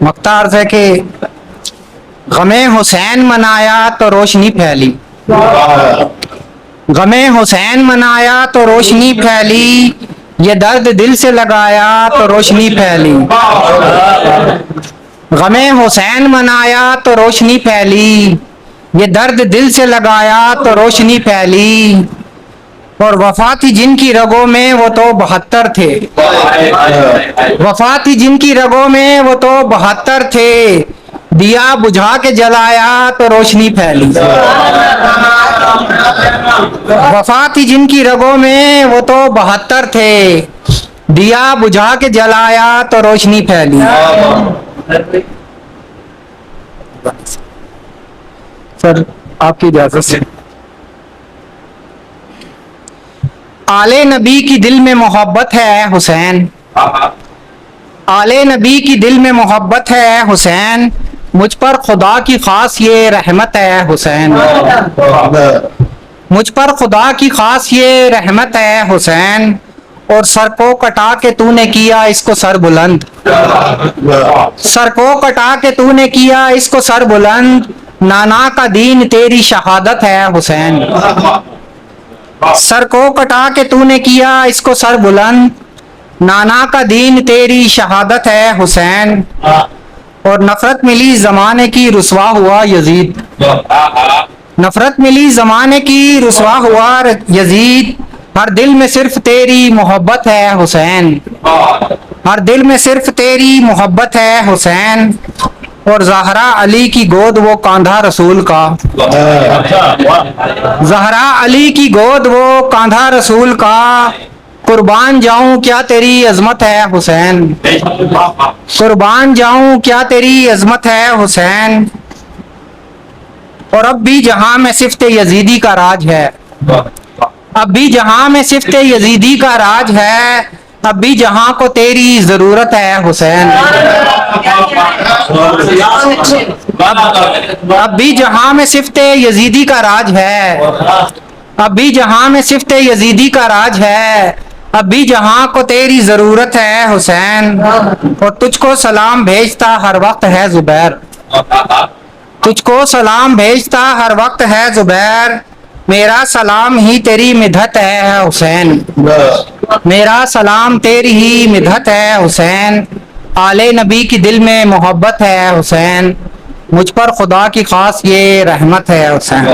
मुख्तार से कि गमे हुसैन मनाया तो रोशनी फैली, गमे हुसैन मनाया तो रोशनी फैली, ये दर्द दिल से लगाया तो रोशनी फैली। गमे हुसैन मनाया तो रोशनी फैली, ये दर्द दिल से लगाया तो रोशनी फैली। और वफा थी जिनकी रगों में वो तो 72 थे, वफा थी जिनकी रगों में वो तो 72 थे, दिया बुझा के जलाया तो रोशनी फैली। वफा थी जिनकी रगों में वो तो 72 थे, दिया बुझा के जलाया तो रोशनी फैली। सर आपकी इजाजत से। आले नबी की दिल में मोहब्बत है हुसैन, आले नबी की दिल में मोहब्बत है हुसैन, मुझ पर खुदा की खास ये रहमत है हुसैन, मुझ पर खुदा की खास ये रहमत है हुसैन। और सर को कटा के तूने किया इसको सर बुलंद, सर को कटा के तूने किया इसको सर बुलंद, नाना का दीन तेरी शहादत है हुसैन। सर को कटा के तूने किया इसको सर बुलंद, नाना का दीन तेरी शहादत है हुसैन। और नफरत मिली जमाने की रुसवा हुआ यजीद, नफरत मिली जमाने की रुसवा हुआ यजीद, हर दिल में सिर्फ तेरी मोहब्बत है हुसैन, हर दिल में सिर्फ तेरी मोहब्बत है हुसैन। और ज़हरा अली की गोद वो कांधा रसूल का, ज़हरा अली की गोद वो कांधा रसूल का, कुर्बान जाऊं क्या तेरी अजमत है हुसैन, कुर्बान जाऊं क्या तेरी अजमत है हुसैन। और अब भी जहां में सिफ्त यजीदी का राज है, अब भी जहां में सिफ्त यजीदी का राज है, अब भी जहां को तेरी जरूरत है हुसैन। अब भी जहां में सिफ्त यजीदी का राज है, अब भी जहां में सिफ्त यजीदी का राज है, अब भी जहां को तेरी जरूरत है हुसैन। और तुझको सलाम भेजता हर वक्त है जुबैर, तुझको सलाम भेजता हर वक्त है जुबैर, मेरा सलाम ही तेरी मिदहत है हुसैन, मेरा सलाम तेरी ही मिदहत है हुसैन। आले नबी की दिल में मोहब्बत है हुसैन, मुझ पर खुदा की खास ये रहमत है हुसैन।